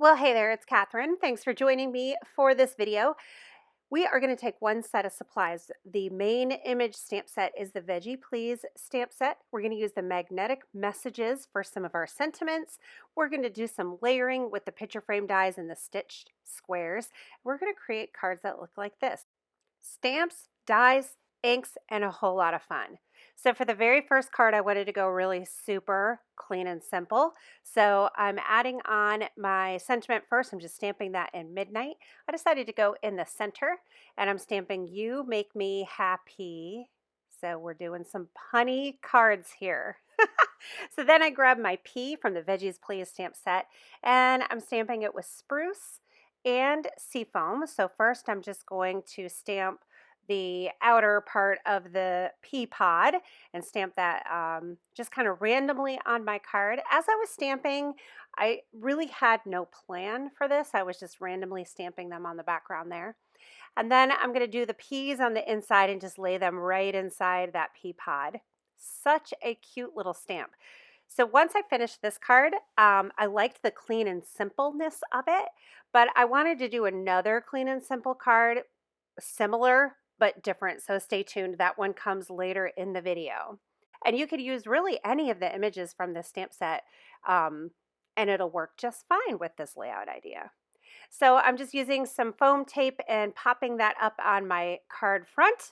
Well, hey there, it's Catherine. Thanks for joining me for this video. We are going to take one set of supplies. The main image stamp set is the Veggie Please stamp set. We're going to use the magnetic messages for some of our sentiments. We're going to do some layering with the picture frame dies and the stitched squares. We're going to create cards that look like this. Stamps, dies, inks, and a whole lot of fun. So for the very first card, I wanted to go really super clean and simple. So I'm adding on my sentiment first. I'm just stamping that in Midnight. I decided to go in the center, and I'm stamping You Make Me Happy. So we're doing some punny cards here. So then I grabbed my P from the Veggies Please stamp set, and I'm stamping it with spruce and seafoam. So first I'm just going to stamp the outer part of the pea pod and stamp that just kind of randomly on my card. As I was stamping, I really had no plan for this. I was just randomly stamping them on the background there. And then I'm going to do the peas on the inside and just lay them right inside that pea pod. Such a cute little stamp. So once I finished this card, I liked the clean and simpleness of it, but I wanted to do another clean and simple card, similar but different. So stay tuned. That one comes later in the video. And you could use really any of the images from this stamp set, and it'll work just fine with this layout idea. So I'm just using some foam tape and popping that up on my card front.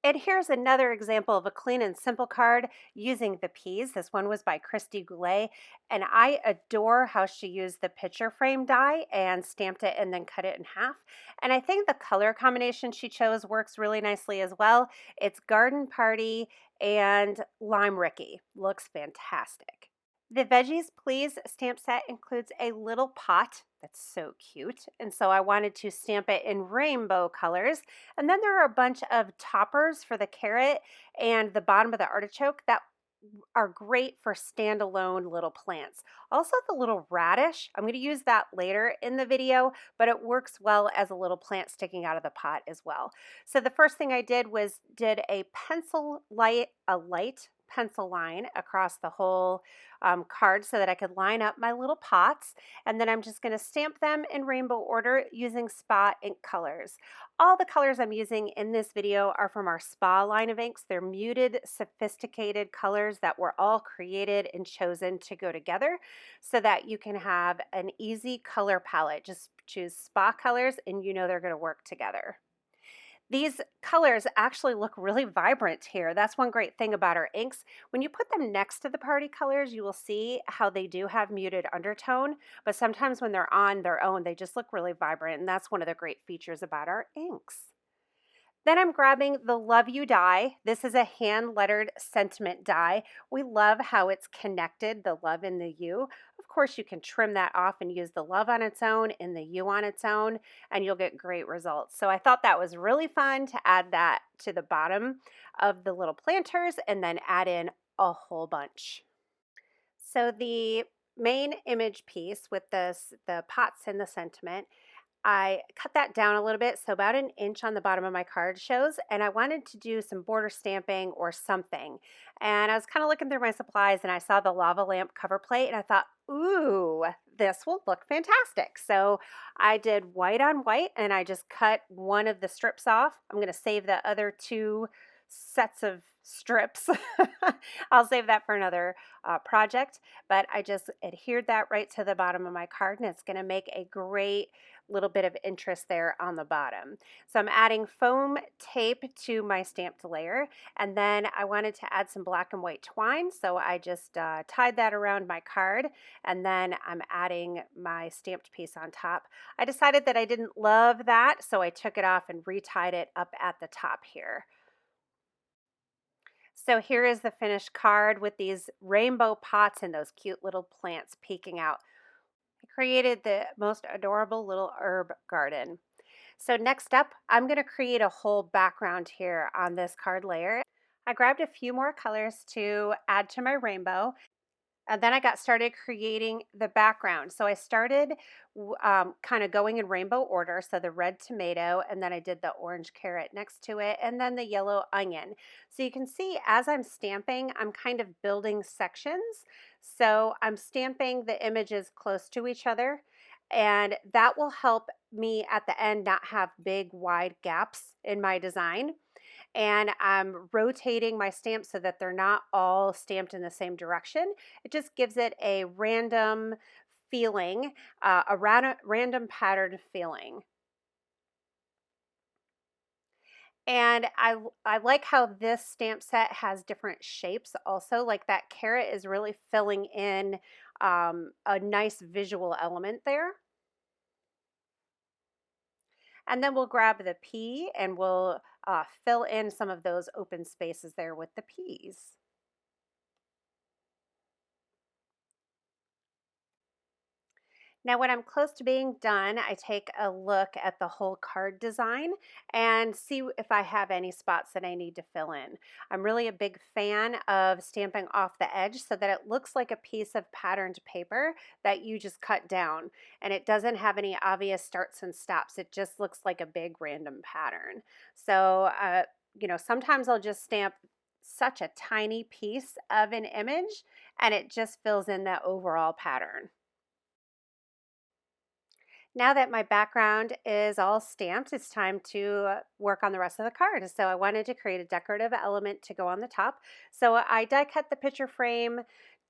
And here's another example of a clean and simple card using the peas. This one was by Christy Goulet, and I adore how she used the picture frame die and stamped it and then cut it in half. And I think the color combination she chose works really nicely as well. It's Garden Party and Lime Ricky. Looks fantastic. The Veggies Please stamp set includes a little pot that's so cute, and so I wanted to stamp it in rainbow colors. And then there are a bunch of toppers for the carrot and the bottom of the artichoke that are great for standalone little plants. Also the little radish, I'm going to use that later in the video, but it works well as a little plant sticking out of the pot as well. So the first thing I did was did a light pencil line across the whole card so that I could line up my little pots, and then I'm just going to stamp them in rainbow order using Spa ink colors. All the colors I'm using in this video are from our Spa line of inks. They're muted, sophisticated colors that were all created and chosen to go together so that you can have an easy color palette. Just choose Spa colors and you know they're going to work together. These colors actually look really vibrant here. That's one great thing about our inks. When you put them next to the party colors, you will see how they do have muted undertone, but sometimes when they're on their own, they just look really vibrant, and that's one of the great features about our inks. Then I'm grabbing the Love You die. This is a hand-lettered sentiment die. We love how it's connected, the love and the you. Of course, you can trim that off and use the love on its own and the you on its own, and you'll get great results. So I thought that was really fun to add that to the bottom of the little planters and then add in a whole bunch. So the main image piece with the pots and the sentiment, I cut that down a little bit, so about an inch on the bottom of my card shows, and I wanted to do some border stamping or something. And I was kind of looking through my supplies and I saw the lava lamp cover plate and I thought, ooh, this will look fantastic. So I did white on white and I just cut one of the strips off. I'm going to save the other two sets of strips. I'll save that for another project, but I just adhered that right to the bottom of my card, and it's going to make a great little bit of interest there on the bottom. So I'm adding foam tape to my stamped layer, and then I wanted to add some black and white twine, so I just tied that around my card, and then I'm adding my stamped piece on top. I decided that I didn't love that, so I took it off and retied it up at the top here. So here is the finished card with these rainbow pots and those cute little plants peeking out. I created the most adorable little herb garden. So next up, I'm going to create a whole background here on this card layer. I grabbed a few more colors to add to my rainbow. And then I got started creating the background. So I started kind of going in rainbow order. So the red tomato, and then I did the orange carrot next to it, and then the yellow onion. So you can see as I'm stamping, I'm kind of building sections. So I'm stamping the images close to each other. and that will help me at the end not have big wide gaps in my design. And I'm rotating my stamps so that they're not all stamped in the same direction. It just gives it a random feeling, a random pattern feeling. And I like how this stamp set has different shapes also. Like that carrot is really filling in a nice visual element there. And then we'll grab the pea and we'll fill in some of those open spaces there with the peas. Now, when I'm close to being done, I take a look at the whole card design and see if I have any spots that I need to fill in. I'm really a big fan of stamping off the edge so that it looks like a piece of patterned paper that you just cut down, and it doesn't have any obvious starts and stops. It just looks like a big random pattern. So, sometimes I'll just stamp such a tiny piece of an image and it just fills in that overall pattern. Now that my background is all stamped, it's time to work on the rest of the card. So I wanted to create a decorative element to go on the top. So I die cut the picture frame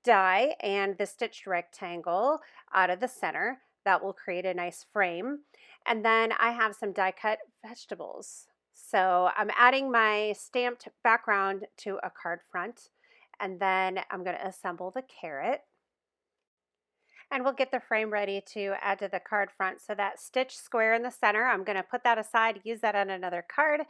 die and the stitched rectangle out of the center. That will create a nice frame. And then I have some die cut vegetables. So I'm adding my stamped background to a card front, and then I'm going to assemble the carrot. And we'll get the frame ready to add to the card front. So that stitch square in the center, I'm going to put that aside, use that on another card.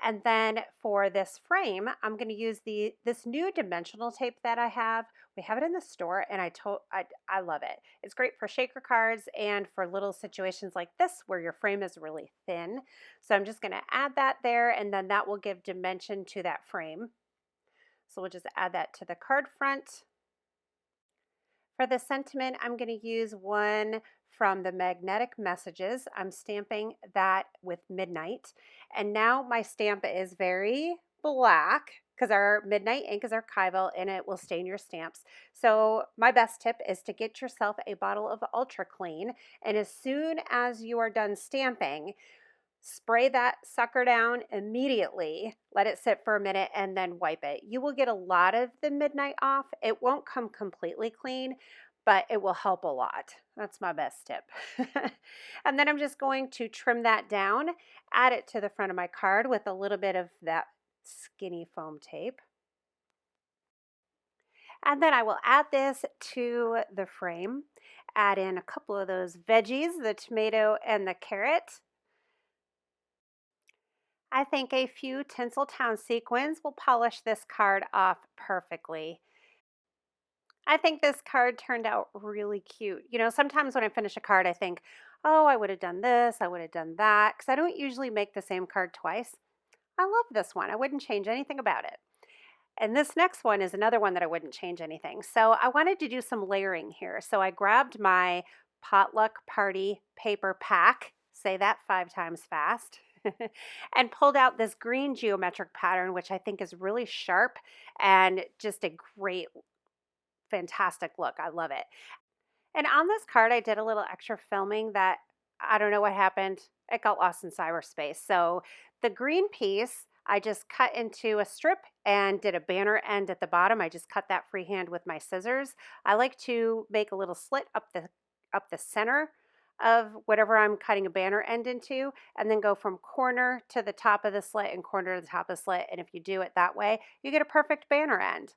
And then for this frame, I'm going to use this new dimensional tape that I have. We have it in the store, and I love it. It's great for shaker cards and for little situations like this where your frame is really thin. So I'm just going to add that there, and then that will give dimension to that frame. So we'll just add that to the card front. For the sentiment, I'm going to use one from the Magnetic Messages. I'm stamping that with Midnight. And now my stamp is very black because our Midnight ink is archival and it will stain your stamps. So my best tip is to get yourself a bottle of Ultra Clean, and as soon as you are done stamping, spray that sucker down immediately, let it sit for a minute, and then wipe it. You will get a lot of the midnight off. It won't come completely clean, but it will help a lot. That's my best tip. And then I'm just going to trim that down, add it to the front of my card with a little bit of that skinny foam tape. And then I will add this to the frame, add in a couple of those veggies, the tomato and the carrot. I think a few Tinseltown sequins will polish this card off perfectly. I think this card turned out really cute. You know, sometimes when I finish a card, I think, oh, I would have done this, I would have done that, because I don't usually make the same card twice. I love this one. I wouldn't change anything about it. And this next one is another one that I wouldn't change anything. So I wanted to do some layering here. So I grabbed my Potluck Party paper pack, say that 5 times fast, and pulled out this green geometric pattern, which I think is really sharp and just a great, fantastic look. I love it. And on this card, I did a little extra filming that I don't know what happened. It got lost in cyberspace. So the green piece, I just cut into a strip and did a banner end at the bottom. I just cut that freehand with my scissors. I like to make a little slit up the center of whatever I'm cutting a banner end into, and then go from corner to the top of the slit and corner to the top of the slit. And if you do it that way, you get a perfect banner end.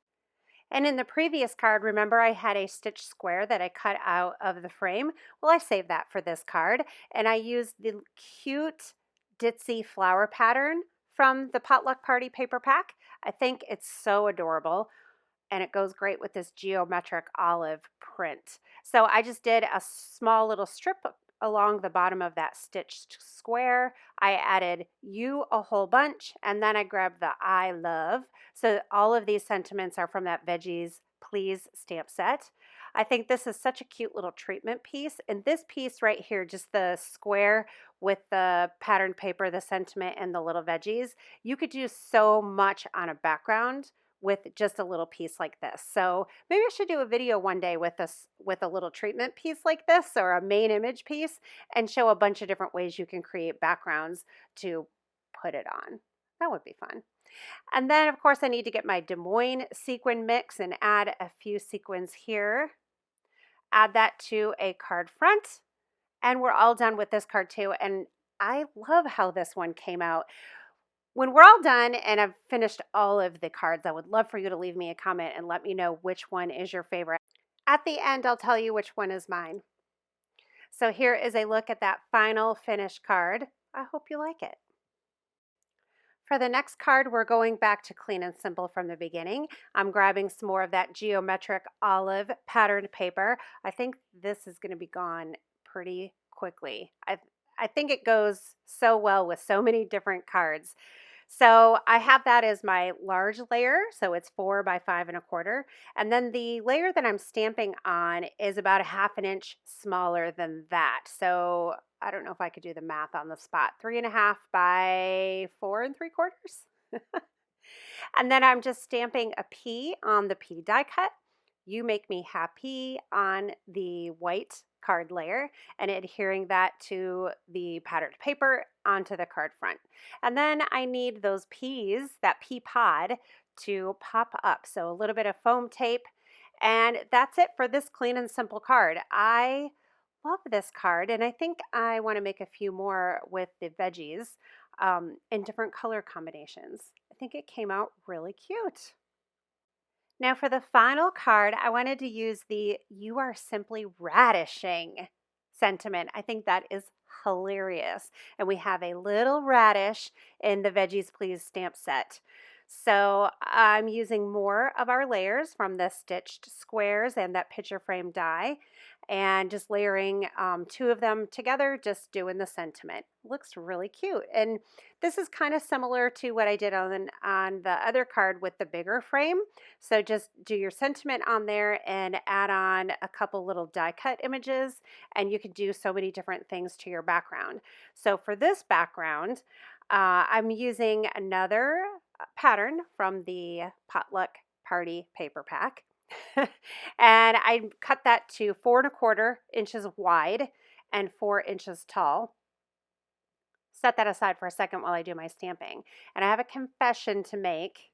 And in the previous card, remember I had a stitch square that I cut out of the frame? Well, I saved that for this card, and I used the cute ditzy flower pattern from the Potluck Party paper pack. I think it's so adorable, and it goes great with this geometric olive print. So I just did a small little strip along the bottom of that stitched square. I added you a whole bunch, and then I grabbed the I love. So all of these sentiments are from that Veggies Please stamp set. I think this is such a cute little treatment piece. And this piece right here, just the square with the patterned paper, the sentiment, and the little veggies, you could do so much on a background with just a little piece like this. So maybe I should do a video one day with a little treatment piece like this, or a main image piece, and show a bunch of different ways you can create backgrounds to put it on. That would be fun. And then of course I need to get my Moines Sequin mix and add a few sequins here. Add that to a card front, and we're all done with this card too. And I love how this one came out. When we're all done and I've finished all of the cards, I would love for you to leave me a comment and let me know which one is your favorite. At the end, I'll tell you which one is mine. So here is a look at that final finished card. I hope you like it. For the next card, we're going back to clean and simple from the beginning. I'm grabbing some more of that geometric olive patterned paper. I think this is going to be gone pretty quickly. I think it goes so well with so many different cards. So I have that as my large layer, so it's 4 by 5 1/4. And then the layer that I'm stamping on is about 1/2 inch smaller than that. So I don't know if I could do the math on the spot. 3.5 by 4 3/4. And then I'm just stamping a P on the P die cut. You Make Me Happy on the white card layer, and adhering that to the patterned paper onto the card front. And then I need those P's, that pea pod, to pop up. So a little bit of foam tape, and that's it for this clean and simple card. I love this card, and I think I want to make a few more with the veggies in different color combinations. I think it came out really cute. Now for the final card, I wanted to use the "You Are Simply Radishing" sentiment. I think that is hilarious. And we have a little radish in the Veggies Please stamp set. So I'm using more of our layers from the stitched squares and that picture frame die, and just layering 2 of them together, just doing the sentiment. Looks really cute. And this is kind of similar to what I did on the other card with the bigger frame. So just do your sentiment on there and add on a couple little die cut images, and you can do so many different things to your background. So for this background, I'm using another pattern from the Potluck Party paper pack. And I cut that to 4 1/4 inches wide and 4 inches tall. Set that aside for a second while I do my stamping. And I have a confession to make.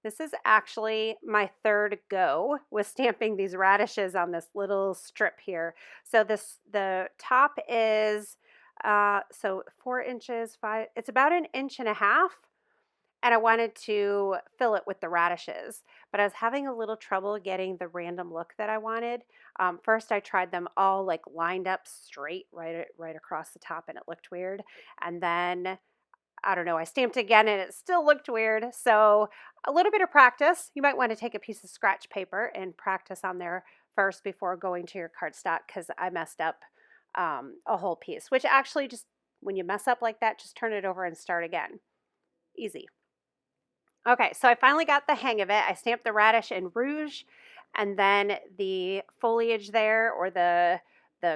This is actually my 3rd go with stamping these radishes on this little strip here. So the top is so 4 inches, 5, it's about 1.5 inches. And I wanted to fill it with the radishes, but I was having a little trouble getting the random look that I wanted. First, I tried them all like lined up straight right across the top, and it looked weird. And then, I don't know, I stamped again and it still looked weird. So a little bit of practice. You might want to take a piece of scratch paper and practice on there first before going to your cardstock, because I messed up a whole piece, which actually, just when you mess up like that, just turn it over and start again. Easy. Okay, so I finally got the hang of it. I stamped the radish in rouge, and then the foliage there, or the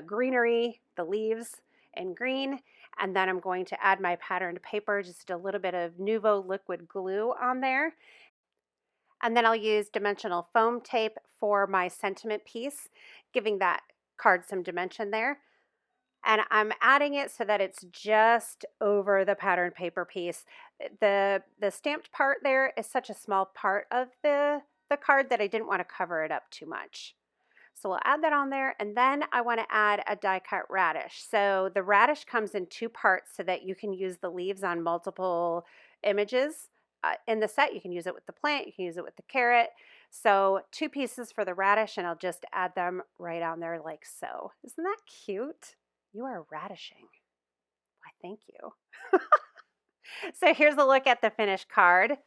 greenery, the leaves in green. And then I'm going to add my patterned paper, just a little bit of Nuvo liquid glue on there. And then I'll use dimensional foam tape for my sentiment piece, giving that card some dimension there. And I'm adding it so that it's just over the patterned paper piece. The stamped part there is such a small part of the card that I didn't want to cover it up too much. So we'll add that on there, and then I want to add a die cut radish. So the radish comes in 2 parts so that you can use the leaves on multiple images. In the set, you can use it with the plant, you can use it with the carrot. So 2 pieces for the radish, and I'll just add them right on there like so. Isn't that cute? You are radishing. Why, thank you. So here's a look at the finished card.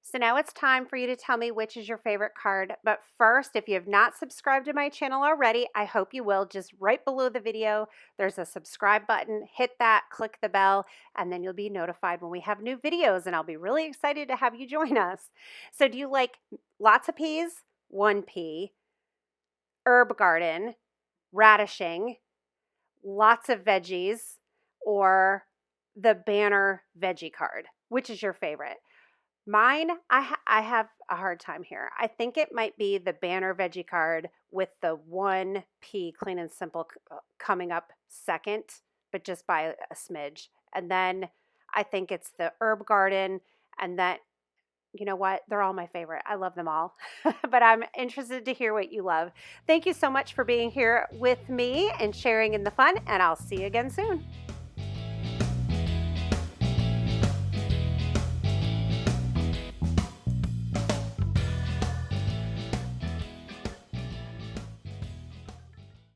So now it's time for you to tell me which is your favorite card. But first, if you have not subscribed to my channel already, I hope you will. Just right below the video, there's a subscribe button. Hit that, click the bell, and then you'll be notified when we have new videos, and I'll be really excited to have you join us. So do you like lots of peas, 1 pea, herb garden, radishing, lots of veggies, or the banner veggie card? Which is your favorite? Mine, I have a hard time here. I think it might be the banner veggie card with the 1P clean and simple coming up second, but just by a smidge. And then I think it's the herb garden, and that, you know what? They're all my favorite. I love them all. But I'm interested to hear what you love. Thank you so much for being here with me and sharing in the fun, and I'll see you again soon.